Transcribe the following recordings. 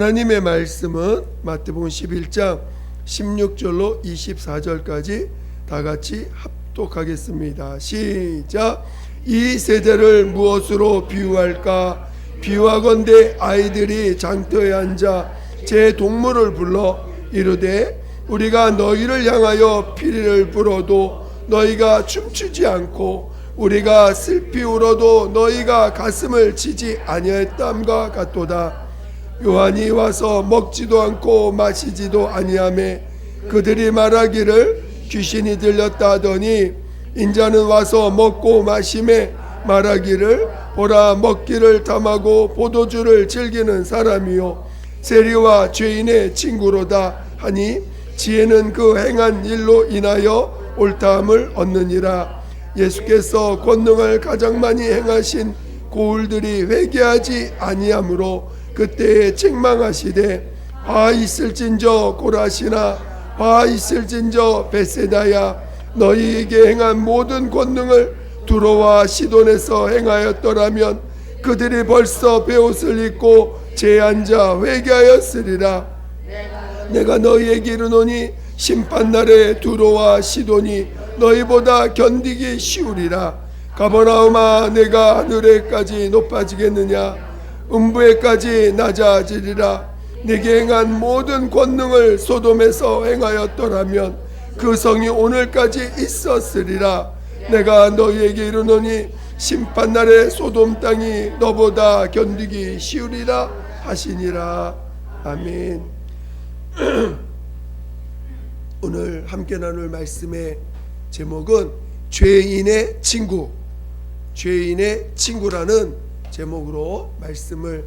하나님의 말씀은 마태복음 11장 16절로 24절까지 다 같이 합독하겠습니다. 시작. 이 세대를 무엇으로 비유할까? 비유하건대 아이들이 장터에 앉아 제 동물을 불러 이르되 우리가 너희를 향하여 피리를 불어도 너희가 춤추지 않고 우리가 슬피 울어도 너희가 가슴을 치지 아니하였담과 같도다. 요한이 와서 먹지도 않고 마시지도 아니하매 그들이 말하기를 귀신이 들렸다 하더니 인자는 와서 먹고 마시매 말하기를 보라 먹기를 탐하고 포도주를 즐기는 사람이요 세리와 죄인의 친구로다 하니 지혜는 그 행한 일로 인하여 옳다함을 얻느니라. 예수께서 권능을 가장 많이 행하신 고울들이 회개하지 아니하므로 그때에 책망하시되 화 있을진저 고라시나 화 있을진저 벳세다야 너희에게 행한 모든 권능을 두로와 시돈에서 행하였더라면 그들이 벌써 베옷을 입고 재에 앉아 회개하였으리라. 내가 너희에게 이르노니 심판날에 두로와 시돈이 너희보다 견디기 쉬우리라. 가버나움아 내가 하늘에까지 높아지겠느냐? 음부에까지 낮아지리라. 내게 행한 모든 권능을 소돔에서 행하였더라면 그 성이 오늘까지 있었으리라. 내가 너희에게 이르노니 심판날에 소돔 땅이 너보다 견디기 쉬우리라 하시니라. 아멘. 오늘 함께 나눌 말씀의 제목은 죄인의 친구, 죄인의 친구라는 제목으로 말씀을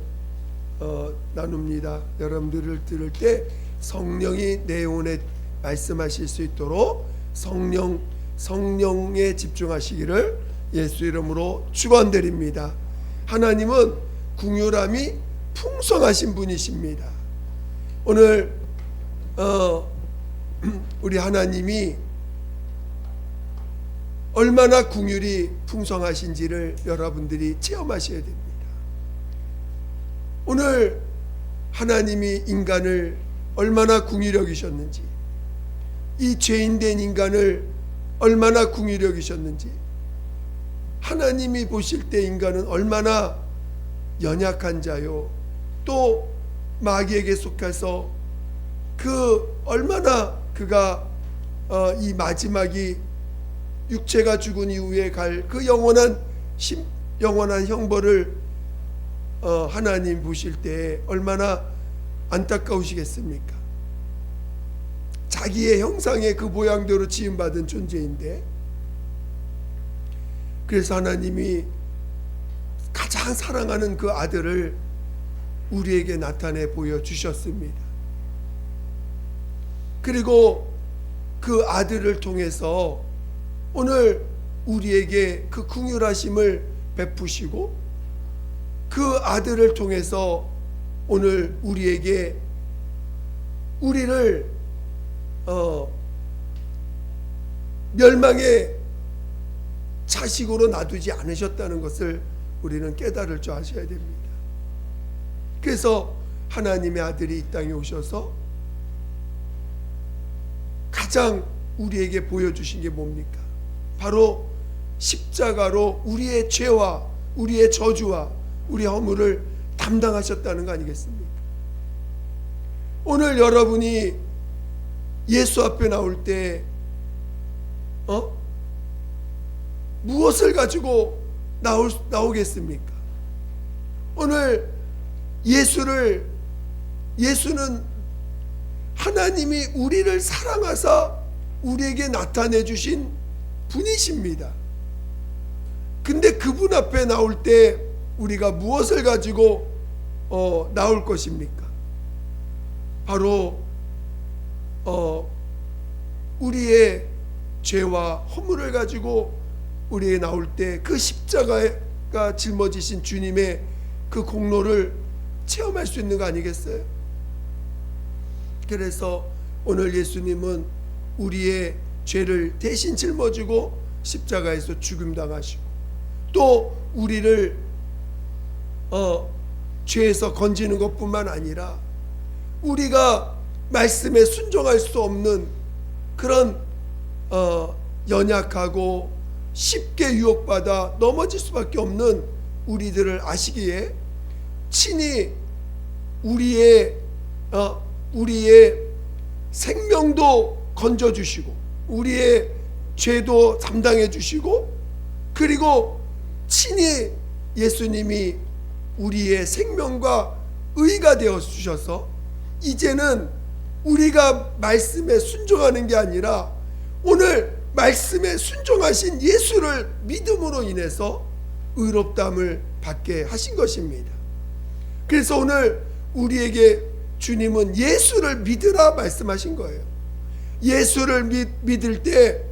나눕니다. 여러분들을 들을 때 성령이 내 영혼에 말씀하실 수 있도록 성령에 집중하시기를 예수 이름으로 축원드립니다. 하나님은 긍휼함이 풍성하신 분이십니다. 오늘 우리 하나님이 얼마나 긍휼이 풍성하신지를 여러분들이 체험하셔야 됩니다. 오늘 하나님이 인간을 얼마나 긍휼히 여기셨는지, 이 죄인된 인간을 얼마나 긍휼히 여기셨는지, 하나님이 보실 때 인간은 얼마나 연약한 자요, 또 마귀에게 속해서 얼마나 그가 이 마지막이 육체가 죽은 이후에 갈 그 영원한 형벌을 하나님 보실 때 얼마나 안타까우시겠습니까? 자기의 형상의 그 모양대로 지음받은 존재인데, 그래서 하나님이 가장 사랑하는 그 아들을 우리에게 나타내 보여주셨습니다. 그리고 그 아들을 통해서 오늘 우리에게 그 긍휼하심을 베푸시고 그 아들을 통해서 오늘 우리에게 우리를 멸망의 자식으로 놔두지 않으셨다는 것을 우리는 깨달을 줄 아셔야 됩니다. 그래서 하나님의 아들이 이 땅에 오셔서 가장 우리에게 보여주신 게 뭡니까? 바로 십자가로 우리의 죄와 우리의 저주와 우리의 허물을 담당하셨다는 거 아니겠습니까? 오늘 여러분이 예수 앞에 나올 때 무엇을 가지고 나오겠습니까? 오늘 예수는 하나님이 우리를 사랑하사 우리에게 나타내 주신 분이십니다. 근데 그분 앞에 나올 때 우리가 무엇을 가지고 나올 것입니까? 바로 우리의 죄와 허물을 가지고 우리에 나올 때 그 십자가가 짊어지신 주님의 그 공로를 체험할 수 있는 거 아니겠어요? 그래서 오늘 예수님은 우리의 죄를 대신 짊어지고 십자가에서 죽임당하시고 또 우리를 죄에서 건지는 것뿐만 아니라 우리가 말씀에 순종할 수 없는 그런 연약하고 쉽게 유혹받아 넘어질 수밖에 없는 우리들을 아시기에 친히 우리의 생명도 건져주시고 우리의 죄도 담당해 주시고 그리고 친히 예수님이 우리의 생명과 의가 되어 주셔서 이제는 우리가 말씀에 순종하는 게 아니라 오늘 말씀에 순종하신 예수를 믿음으로 인해서 의롭다함을 받게 하신 것입니다. 그래서 오늘 우리에게 주님은 예수를 믿으라 말씀하신 거예요. 예수를 믿을 때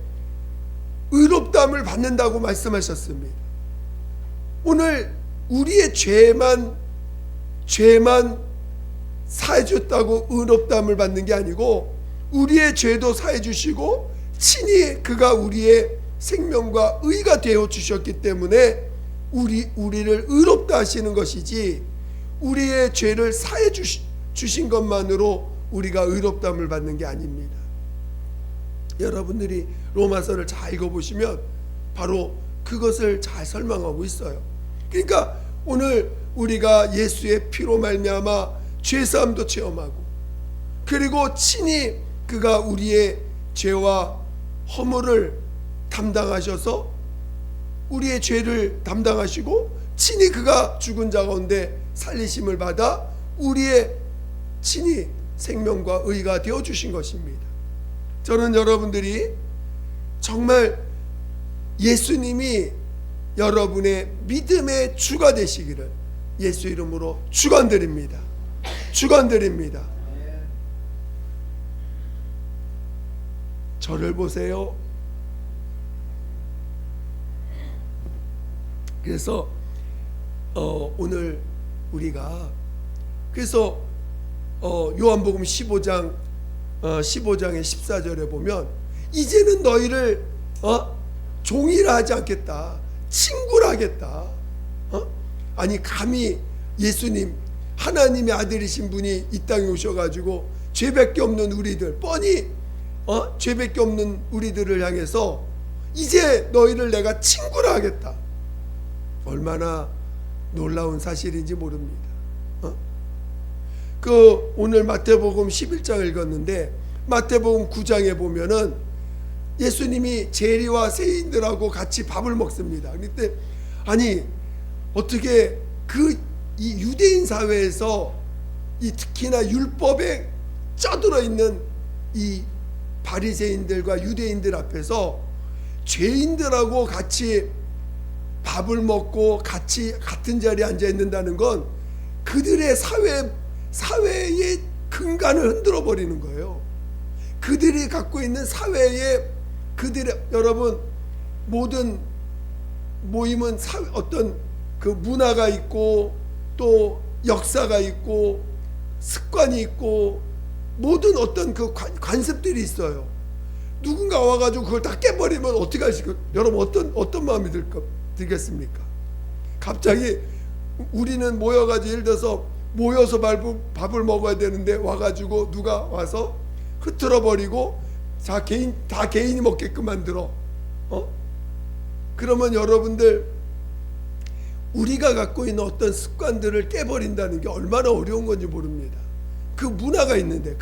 의롭다함을 받는다고 말씀하셨습니다. 오늘 우리의 죄만 사해 줬다고 의롭다함을 받는 게 아니고 우리의 죄도 사해 주시고 친히 그가 우리의 생명과 의가 되어 주셨기 때문에 우리를 의롭다 하시는 것이지 우리의 죄를 사해 주신 것만으로 우리가 의롭다함을 받는 게 아닙니다. 여러분들이 로마서를 잘 읽어보시면 바로 그것을 잘 설명하고 있어요. 그러니까 오늘 우리가 예수의 피로 말미암아 죄사함도 체험하고 그리고 친히 그가 우리의 죄와 허물을 담당하셔서 우리의 죄를 담당하시고 친히 그가 죽은 자 가운데 살리심을 받아 우리의 친히 생명과 의가 되어주신 것입니다. 저는 여러분들이 정말 예수님이 여러분의 믿음의 주가 되시기를 예수 이름으로 축원드립니다. 축원드립니다. 저를 보세요. 그래서 오늘 우리가 그래서 요한복음 15장의 14절에 보면 이제는 너희를 종이라 하지 않겠다, 친구라 하겠다. 아니 감히 예수님 하나님의 아들이신 분이 이 땅에 오셔가지고 죄밖에 없는 우리들 뻔히 죄밖에 없는 우리들을 향해서 이제 너희를 내가 친구라 하겠다. 얼마나 놀라운 사실인지 모릅니다. 그 오늘 마태복음 11장 읽었는데 마태복음 9장에 보면은 예수님이 재리와 세인들하고 같이 밥을 먹습니다. 그때 아니 어떻게 이 유대인 사회에서 이 특히나 율법에 쩌들어 있는 이 바리새인들과 유대인들 앞에서 죄인들하고 같이 밥을 먹고 같이 같은 자리에 앉아 있는다는 건 그들의 사회의 근간을 흔들어 버리는 거예요. 그들이 갖고 있는 사회의 여러분 모든 모임은 어떤 그 문화가 있고 또 역사가 있고 습관이 있고 모든 어떤 그 관습들이 있어요. 누군가 와가지고 그걸 다 깨버리면 어떻게 하실까? 여러분 어떤 마음이 들겠습니까? 갑자기 우리는 모여가지고 예를 들어서 모여서 밥을 먹어야 되는데 와가지고 누가 와서 흐트러버리고 다 개인이 먹게끔 만들어. 그러면 여러분들 우리가 갖고 있는 어떤 습관들을 깨버린다는 게 얼마나 어려운 건지 모릅니다. 그 문화가 있는데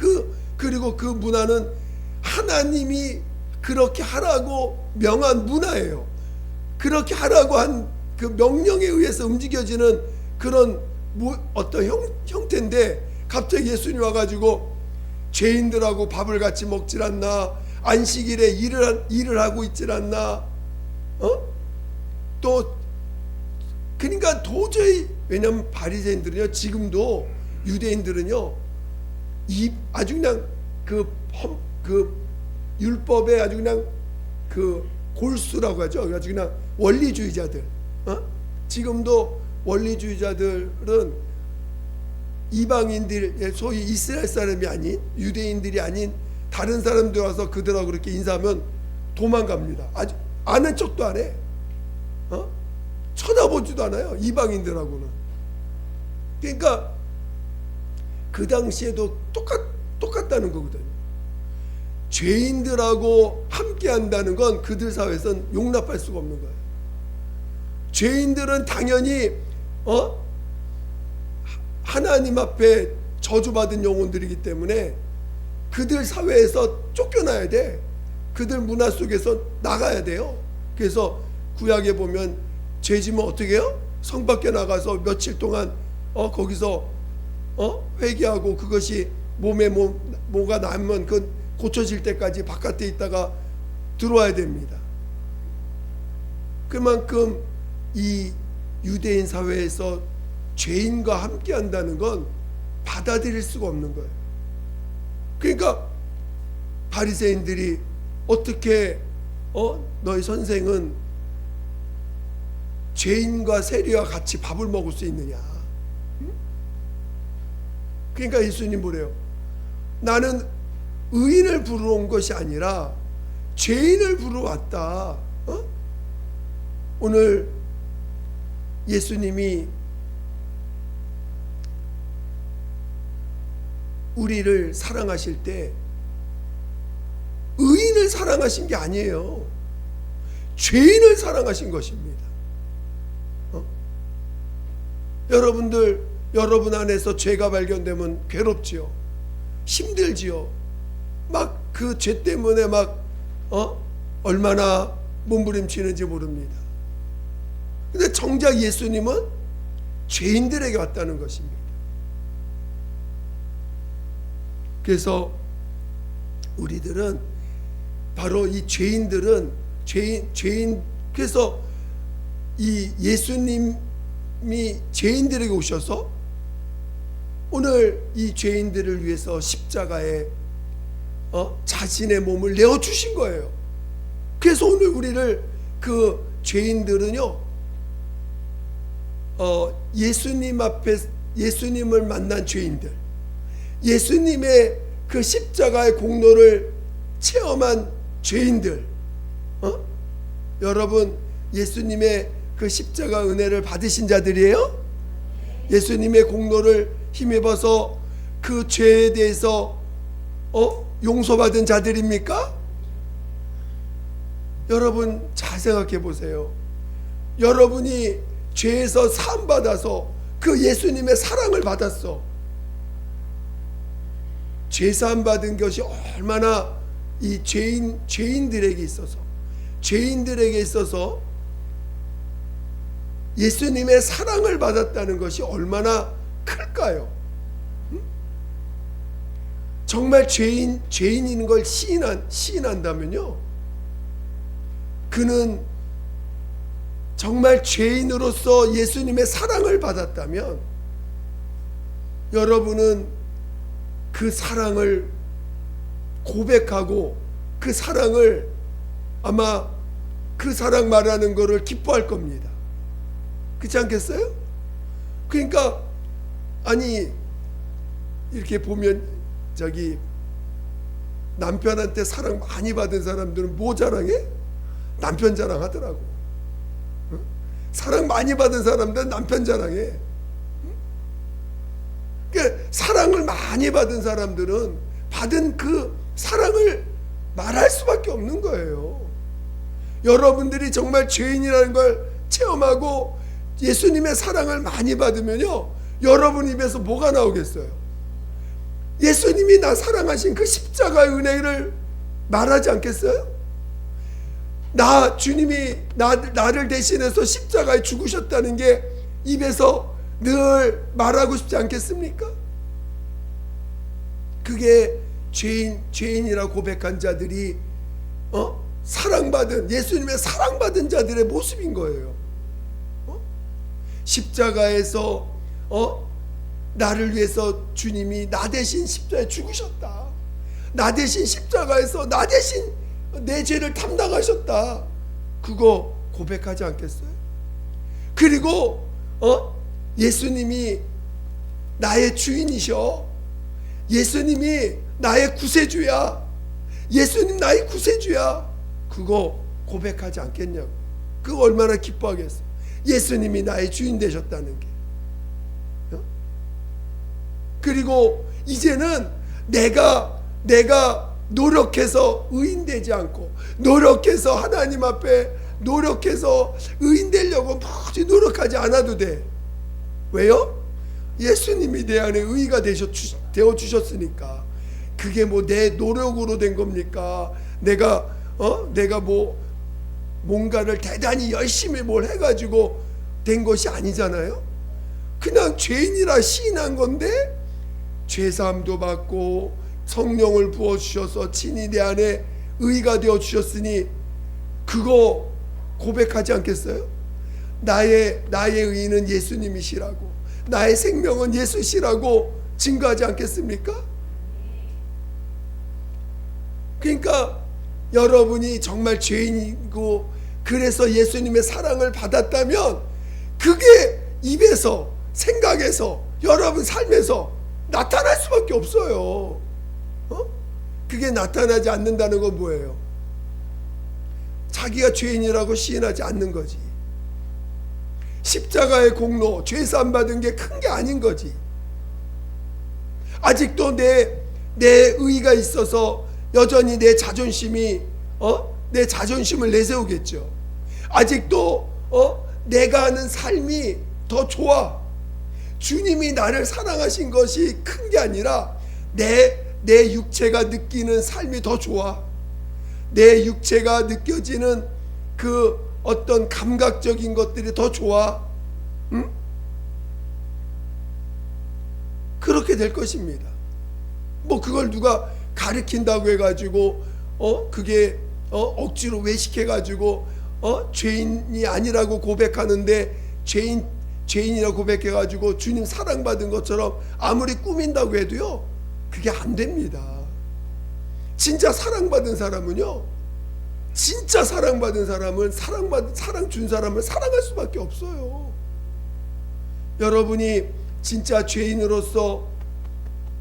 그리고 그 문화는 하나님이 그렇게 하라고 명한 문화예요. 그렇게 하라고 한 그 명령에 의해서 움직여지는 그런 어떤 형태인데 갑자기 예수님 와가지고 죄인들하고 밥을 같이 먹질 않나, 안식일에 일을 하고 있질 않나, 또 그러니까 도저히 왜냐하면 바리새인들은요 지금도 유대인들은요 아주 그냥 그 율법에 아주 그냥 그 골수라고 하죠. 아주 그냥 원리주의자들. 지금도 원리주의자들은 이방인들, 소위 이스라엘 사람이 아닌 유대인들이 아닌 다른 사람들 와서 그들하고 그렇게 인사하면 도망갑니다. 아주 아는 척도 안 해. 쳐다보지도 않아요. 이방인들하고는. 그러니까 그 당시에도 똑같다는 거거든요. 죄인들하고 함께 한다는 건 그들 사회에서는 용납할 수가 없는 거예요. 죄인들은 당연히 하나님 앞에 저주받은 영혼들이기 때문에 그들 사회에서 쫓겨나야 돼. 그들 문화 속에서 나가야 돼요. 그래서 구약에 보면 죄지면 어떻게 해요? 성 밖에 나가서 며칠 동안 거기서 회개하고 그것이 몸에 뭐가 나면 그 고쳐질 때까지 바깥에 있다가 들어와야 됩니다. 그만큼 이 유대인 사회에서 죄인과 함께 한다는 건 받아들일 수가 없는 거예요. 그러니까 바리새인들이 어떻게 너희 선생은 죄인과 세리와 같이 밥을 먹을 수 있느냐. 그러니까 예수님 뭐래요? 나는 의인을 부르러 온 것이 아니라 죄인을 부르러 왔다. 오늘 예수님이 우리를 사랑하실 때 의인을 사랑하신 게 아니에요. 죄인을 사랑하신 것입니다. 여러분들, 여러분 안에서 죄가 발견되면 괴롭지요. 힘들지요. 막 그 죄 때문에 막 얼마나 몸부림치는지 모릅니다. 근데 정작 예수님은 죄인들에게 왔다는 것입니다. 그래서 우리들은 바로 이 죄인들은 죄인 그래서 이 예수님이 죄인들에게 오셔서 오늘 이 죄인들을 위해서 십자가에 자신의 몸을 내어 주신 거예요. 그래서 오늘 우리를 그 죄인들은요 예수님 앞에 예수님을 만난 죄인들, 예수님의 그 십자가의 공로를 체험한 죄인들, 여러분 예수님의 그 십자가 은혜를 받으신 자들이에요? 예수님의 공로를 힘입어서 그 죄에 대해서 용서받은 자들입니까? 여러분 잘 생각해 보세요. 여러분이 죄에서 사함 받아서 그 예수님의 사랑을 받았어. 죄 사함 받은 것이 얼마나 이 죄인들에게 있어서 예수님의 사랑을 받았다는 것이 얼마나 클까요? 정말 죄인인 걸 시인한다면요, 그는 정말 죄인으로서 예수님의 사랑을 받았다면 여러분은 그 사랑을 고백하고 그 사랑을 아마 그 사랑 말하는 거를 기뻐할 겁니다. 그렇지 않겠어요? 그러니까 아니 이렇게 보면 남편한테 사랑 많이 받은 사람들은 뭐 자랑해? 남편 자랑하더라고. 사랑 많이 받은 사람들은 남편 자랑해. 그러니까 사랑을 많이 받은 사람들은 받은 그 사랑을 말할 수밖에 없는 거예요. 여러분들이 정말 죄인이라는 걸 체험하고 예수님의 사랑을 많이 받으면요, 여러분 입에서 뭐가 나오겠어요? 예수님이 나 사랑하신 그 십자가의 은혜를 말하지 않겠어요? 주님이 나를 대신해서 십자가에 죽으셨다는 게 입에서 늘 말하고 싶지 않겠습니까? 그게 죄인이라 고백한 자들이 사랑받은, 예수님의 사랑받은 자들의 모습인 거예요. 십자가에서 나를 위해서 주님이 나 대신 십자가에 죽으셨다. 나 대신 십자가에서 나 대신 내 죄를 담당하셨다. 그거 고백하지 않겠어요? 그리고 예수님이 나의 주인이셔. 예수님이 나의 구세주야. 예수님 나의 구세주야. 그거 고백하지 않겠냐고. 그거 얼마나 기뻐하겠어. 예수님이 나의 주인 되셨다는 게. 그리고 이제는 내가 노력해서 의인되지 않고, 노력해서 하나님 앞에 노력해서 의인되려고 무지 노력하지 않아도 돼. 왜요? 예수님이 내 안에 의가 되어 주셨으니까. 그게 뭐 내 노력으로 된 겁니까? 내가 뭐 뭔가를 대단히 열심히 뭘 해가지고 된 것이 아니잖아요. 그냥 죄인이라 시인한 건데, 죄사함도 받고 성령을 부어주셔서 친히 내 안에 의가 되어 주셨으니 그거 고백하지 않겠어요? 나의 의인은 예수님이시라고, 나의 생명은 예수시라고 증거하지 않겠습니까? 그러니까 여러분이 정말 죄인이고 그래서 예수님의 사랑을 받았다면 그게 입에서, 생각에서, 여러분 삶에서 나타날 수밖에 없어요. 그게 나타나지 않는다는 건 뭐예요? 자기가 죄인이라고 시인하지 않는 거지. 십자가의 공로, 죄사함 받은 게 큰 게 아닌 거지. 아직도 내 의의가 있어서 여전히 내 자존심을 내세우겠죠. 아직도 내가 하는 삶이 더 좋아. 주님이 나를 사랑하신 것이 큰 게 아니라 내 육체가 느끼는 삶이 더 좋아. 내 육체가 느껴지는 그 어떤 감각적인 것들이 더 좋아. 응? 그렇게 될 것입니다. 뭐 그걸 누가 가르친다고 해가지고 그게 억지로 외식해가지고 죄인이 아니라고 고백하는데 죄인이라고 고백해가지고 주님 사랑받은 것처럼 아무리 꾸민다고 해도요, 그게 안 됩니다. 진짜 사랑받은 사람은요, 진짜 사랑받은 사람은 사랑 준 사람을 사랑할 수밖에 없어요. 여러분이 진짜 죄인으로서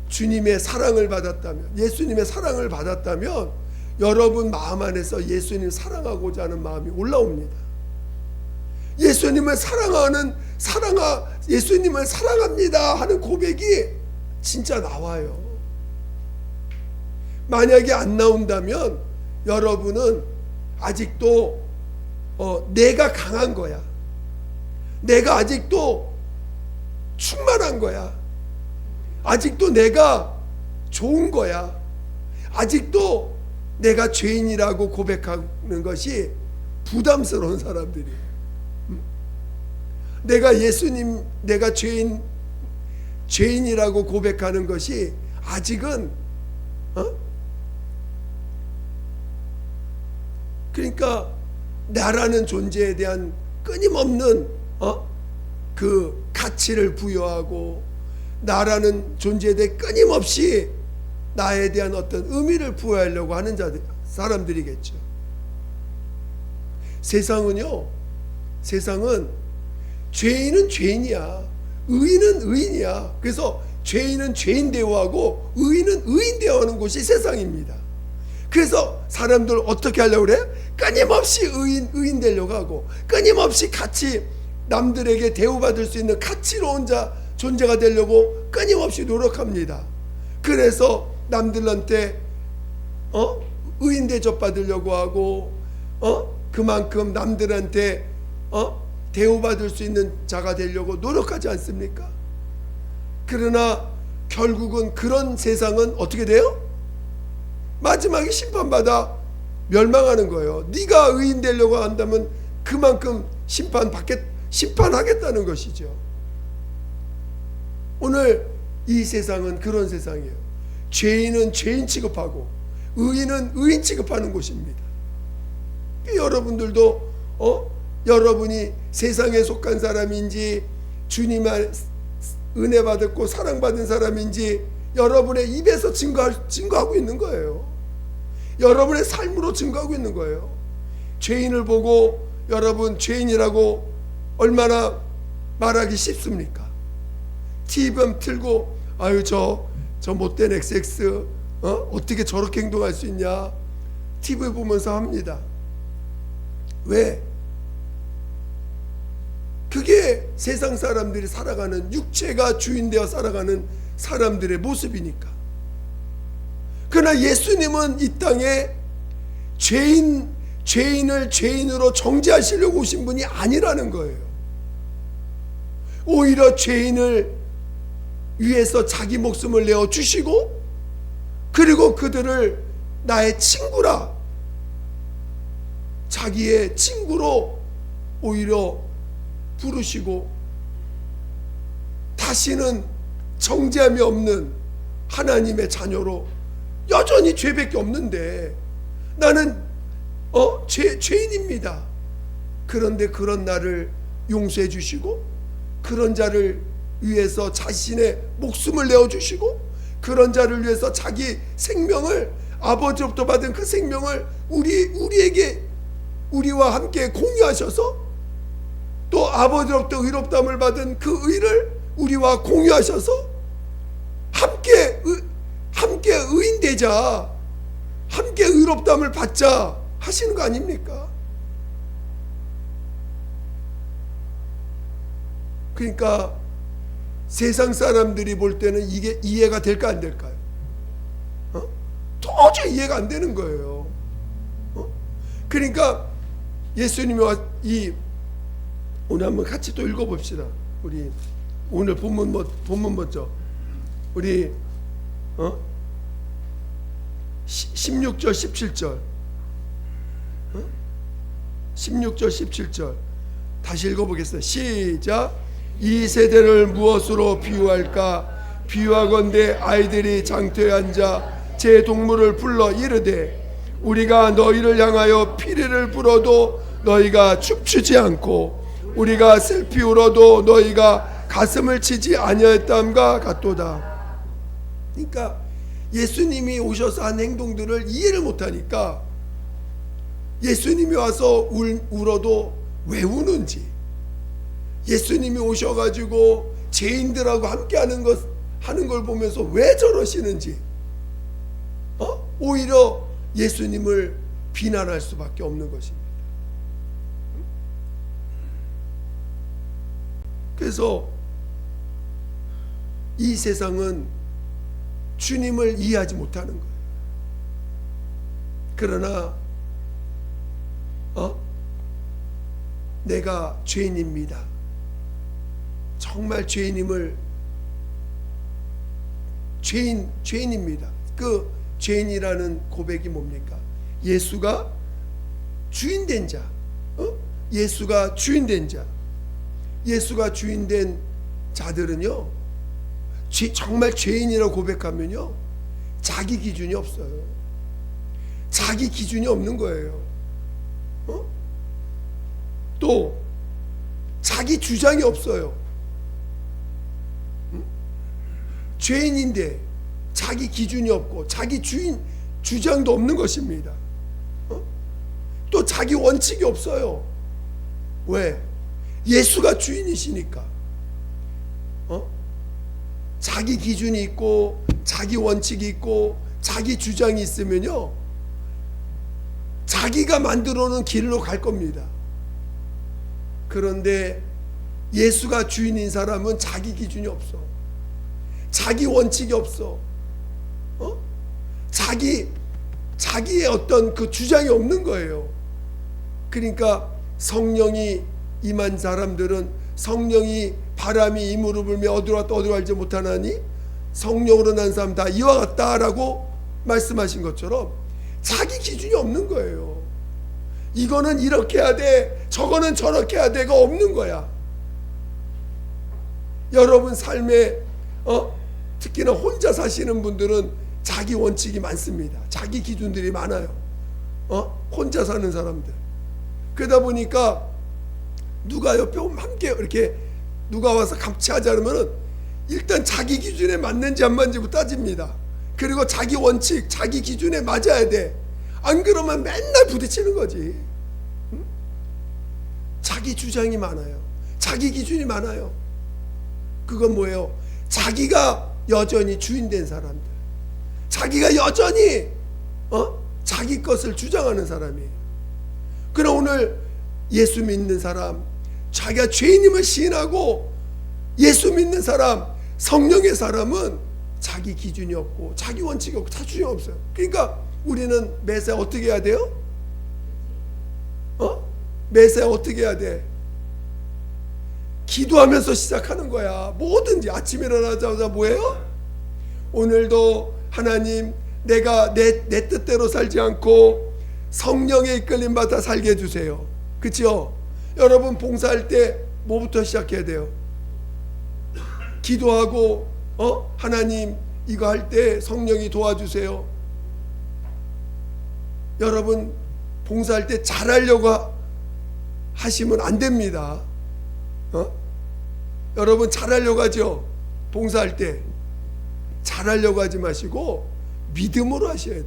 주님의 사랑을 받았다면, 예수님의 사랑을 받았다면 여러분 마음 안에서 예수님 사랑하고자 하는 마음이 올라옵니다. 예수님을 예수님을 사랑합니다 하는 고백이 진짜 나와요. 만약에 안 나온다면 여러분은 아직도 내가 강한 거야. 내가 아직도 충만한 거야. 아직도 내가 좋은 거야. 아직도 내가 죄인이라고 고백하는 것이 부담스러운 사람들이에요. 내가 죄인이라고 고백하는 것이 아직은 그러니까 나라는 존재에 대한 끊임없는 그 가치를 부여하고, 나라는 존재에 대해 끊임없이 나에 대한 어떤 의미를 부여하려고 하는 사람들이겠죠. 세상은 죄인은 죄인이야, 의인은 의인이야. 그래서 죄인은 죄인 대우하고 의인은 의인 대우하는 곳이 세상입니다. 그래서 사람들 어떻게 하려고 그래? 끊임없이 의인 되려고 하고, 끊임없이 같이 남들에게 대우받을 수 있는 가치로운 존재가 되려고 끊임없이 노력합니다. 그래서 남들한테 의인 대접받으려고 하고, 그만큼 남들한테 대우받을 수 있는 자가 되려고 노력하지 않습니까? 그러나 결국은 그런 세상은 어떻게 돼요? 마지막에 심판받아 멸망하는 거예요. 네가 의인 되려고 한다면 그만큼 심판하겠다는 것이죠. 오늘 이 세상은 그런 세상이에요. 죄인은 죄인 취급하고 의인은 의인 취급하는 곳입니다. 여러분들도 여러분이 세상에 속한 사람인지 주님의 은혜 받았고 사랑받은 사람인지 여러분의 입에서 증거하고 있는 거예요. 여러분의 삶으로 증거하고 있는 거예요. 죄인을 보고 여러분 죄인이라고 얼마나 말하기 쉽습니까? TV 틀고 아유 저 못된 XX 어떻게 저렇게 행동할 수 있냐, TV 보면서 합니다. 왜? 그게 세상 사람들이 살아가는, 육체가 주인되어 살아가는 사람들의 모습이니까. 그러나 예수님은 이 땅에 죄인을 죄인으로 정죄하시려고 오신 분이 아니라는 거예요. 오히려 죄인을 위해서 자기 목숨을 내어 주시고, 그리고 그들을 나의 친구라, 자기의 친구로 오히려 부르시고, 다시는 정죄함이 없는 하나님의 자녀로, 여전히 죄밖에 없는데 나는 죄인입니다. 그런데 그런 나를 용서해 주시고, 그런 자를 위해서 자신의 목숨을 내어주시고, 그런 자를 위해서 자기 생명을, 아버지로부터 받은 그 생명을 우리와 함께 공유하셔서, 또 아버지로부터 의롭다함을 받은 그 의를 우리와 공유하셔서 함께 의인되자, 함께 의롭다함을 받자 하시는 거 아닙니까? 그러니까 세상 사람들이 볼 때는 이게 이해가 될까 안 될까요? 도저히 이해가 안 되는 거예요. 그러니까 예수님이 오늘 한번 같이 또 읽어봅시다. 우리 오늘 본문 먼저 우리 16절 17절 16절 17절 다시 읽어보겠습니다. 시작. 이 세대를 무엇으로 비유할까? 비유하건대 아이들이 장터에 앉아 제 동물을 불러 이르되, 우리가 너희를 향하여 피리를 불어도 너희가 춤추지 않고, 우리가 슬피 울어도 너희가 가슴을 치지 아니하였담과 같도다. 그러니까 예수님이 오셔서 한 행동들을 이해를 못하니까, 예수님이 와서 울어도 왜 우는지, 예수님이 오셔가지고 죄인들하고 함께 하는 걸 보면서 왜 저러시는지, 오히려 예수님을 비난할 수밖에 없는 것입니다. 그래서 이 세상은 주님을 이해하지 못하는 거예요. 그러나 내가 죄인입니다, 정말 죄인입니다. 그 죄인이라는 고백이 뭡니까? 예수가 주인된 자, 예수가 주인된 자, 예수가 주인된 자들은요, 정말 죄인이라고 고백하면요, 자기 기준이 없어요. 자기 기준이 없는 거예요. 또 자기 주장이 없어요. 죄인인데 자기 기준이 없고 자기 주장도 없는 것입니다. 또 자기 원칙이 없어요. 왜? 예수가 주인이시니까. 자기 기준이 있고 자기 원칙이 있고 자기 주장이 있으면요, 자기가 만들어 놓은 길로 갈 겁니다. 그런데 예수가 주인인 사람은 자기 기준이 없어. 자기 원칙이 없어. 자기의 어떤 그 주장이 없는 거예요. 그러니까 성령이 임한 사람들은, 성령이 바람이 이 무릎을 불며 어디로 갔다 어디로 갈지 못하나니 성령으로 난 사람 다 이와 같다라고 말씀하신 것처럼 자기 기준이 없는 거예요. 이거는 이렇게 해야 돼, 저거는 저렇게 해야 돼가 없는 거야. 여러분 삶에 특히나 혼자 사시는 분들은 자기 원칙이 많습니다. 자기 기준들이 많아요. 혼자 사는 사람들. 그러다 보니까 누가 옆에 오면 함께 이렇게 누가 와서 같이 하자 그러면은 일단 자기 기준에 맞는지 안 맞는지부터 따집니다. 그리고 자기 원칙, 자기 기준에 맞아야 돼. 안 그러면 맨날 부딪히는 거지. 자기 주장이 많아요. 자기 기준이 많아요. 그건 뭐예요? 자기가 여전히 주인된 사람들, 자기가 여전히 자기 것을 주장하는 사람이에요. 그러나 오늘 예수 믿는 사람, 자기가 죄인임을 시인하고 예수 믿는 사람, 성령의 사람은 자기 기준이 없고 자기 원칙이 없고 자주이 없어요. 그러니까 우리는 매사 어떻게 해야 돼요? 매사 어떻게 해야 돼? 기도하면서 시작하는 거야. 뭐든지 아침에 일어나자마자 뭐예요? 오늘도 하나님 내가 내 뜻대로 살지 않고 성령의 이끌림 받아 살게 해주세요. 그치요? 여러분 봉사할 때 뭐부터 시작해야 돼요? 기도하고 하나님 이거 할 때 성령이 도와주세요. 여러분 봉사할 때 잘하려고 하시면 안 됩니다. 여러분 잘하려고 하죠? 봉사할 때 잘하려고 하지 마시고 믿음으로 하셔야 돼.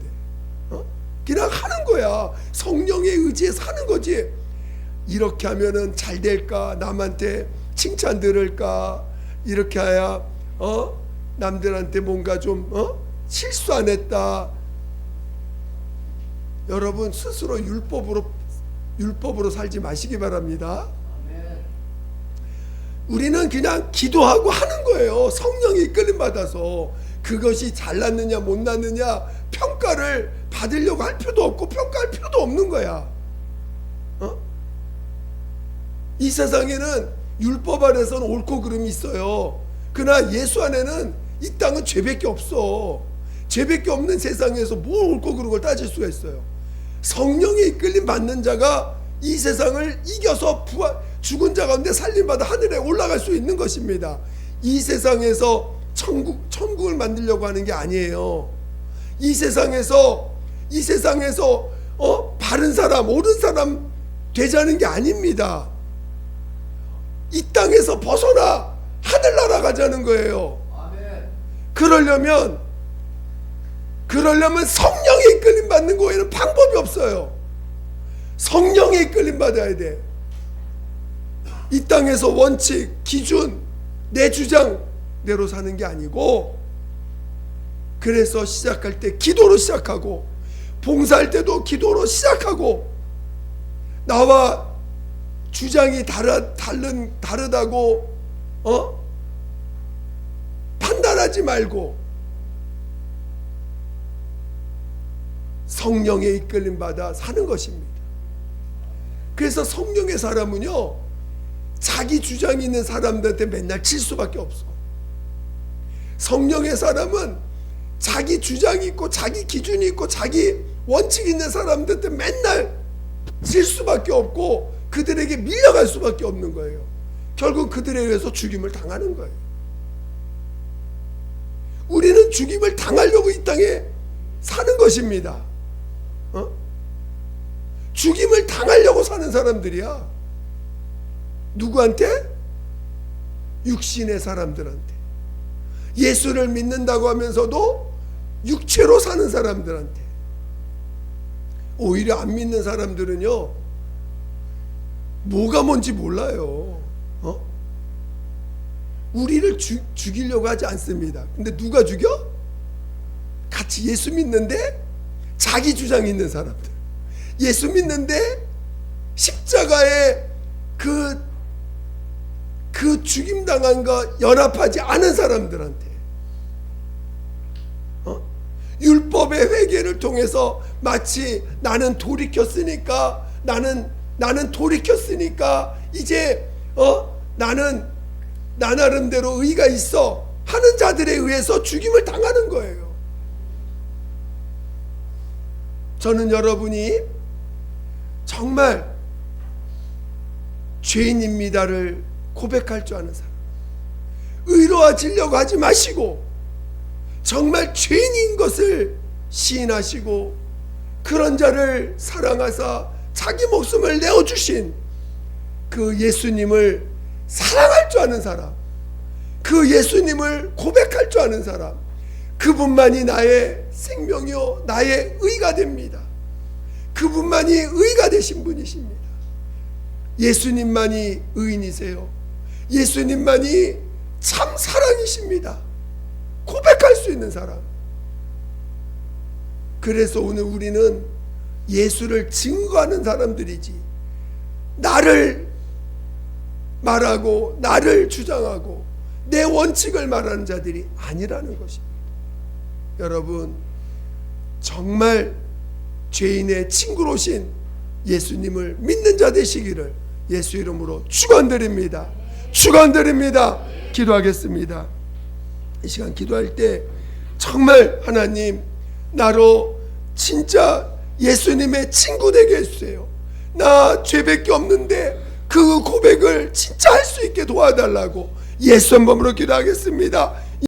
그냥 하는 거야. 성령의 의지에서 하는 거지. 이렇게 하면은 잘 될까? 남한테 칭찬 들을까? 이렇게 해야 남들한테 뭔가 좀 실수 안 했다. 여러분 스스로 율법으로 살지 마시기 바랍니다. 우리는 그냥 기도하고 하는 거예요. 성령이 이끌림 받아서. 그것이 잘났느냐 못났느냐 평가를 받으려고 할 필요도 없고 평가할 필요도 없는 거야. 이 세상에는 율법 안에서는 옳고 그름이 있어요. 그러나 예수 안에는 이 땅은 죄밖에 없어. 죄밖에 없는 세상에서 뭘 옳고 그른 걸 따질 수가 있어요. 성령의 이끌림 받는 자가 이 세상을 이겨서 죽은 자 가운데 살림받아 하늘에 올라갈 수 있는 것입니다. 이 세상에서 천국을 만들려고 하는 게 아니에요. 이 세상에서 바른 사람, 옳은 사람 되자는 게 아닙니다. 이 땅에서 벗어나 하늘나라 가자는 거예요. 그러려면 성령의 이끌림 받는 거 외에는 방법이 없어요. 성령의 이끌림 받아야 돼. 이 땅에서 원칙, 기준, 내 주장대로 사는 게 아니고, 그래서 시작할 때 기도로 시작하고, 봉사할 때도 기도로 시작하고, 나와 주장이 다르다고 판단하지 말고 성령의 이끌림 받아 사는 것입니다. 그래서 성령의 사람은요, 자기 주장이 있는 사람들한테 맨날 칠 수밖에 없어. 성령의 사람은 자기 주장이 있고 자기 기준이 있고 자기 원칙이 있는 사람들한테 맨날 질 수밖에 없고 그들에게 밀려갈 수밖에 없는 거예요. 결국 그들에 의해서 죽임을 당하는 거예요. 우리는 죽임을 당하려고 이 땅에 사는 것입니다. 죽임을 당하려고 사는 사람들이야. 누구한테? 육신의 사람들한테. 예수를 믿는다고 하면서도 육체로 사는 사람들한테. 오히려 안 믿는 사람들은요, 뭐가 뭔지 몰라요. 우리를 죽이려고 하지 않습니다. 근데 누가 죽여? 같이 예수 믿는데 자기 주장이 있는 사람들, 예수 믿는데 십자가에 그 죽임당한 거 연합하지 않은 사람들한테, 율법의 회개를 통해서 마치 나는 돌이켰으니까 이제 나는 나 나름대로 의가 있어 하는 자들에 의해서 죽임을 당하는 거예요. 저는 여러분이 정말 죄인입니다를 고백할 줄 아는 사람, 의로워지려고 하지 마시고 정말 죄인인 것을 시인하시고 그런 자를 사랑하사 자기 목숨을 내어주신 그 예수님을 사랑할 줄 아는 사람, 그 예수님을 고백할 줄 아는 사람, 그분만이 나의 생명이요 나의 의가 됩니다. 그분만이 의가 되신 분이십니다. 예수님만이 의인이세요. 예수님만이 참 사랑이십니다. 고백할 수 있는 사람. 그래서 오늘 우리는 예수를 증거하는 사람들이지, 나를 말하고 나를 주장하고 내 원칙을 말하는 자들이 아니라는 것입니다. 여러분 정말 죄인의 친구로신 예수님을 믿는 자 되시기를 예수 이름으로 축원드립니다. 축원드립니다. 기도하겠습니다. 이 시간 기도할 때 정말 하나님 나로 진짜 예수님의 친구 되게 해주세요. 나 죄밖에 없는데 그 고백을 진짜 할 수 있게 도와달라고 예수 한 번으로 기도하겠습니다.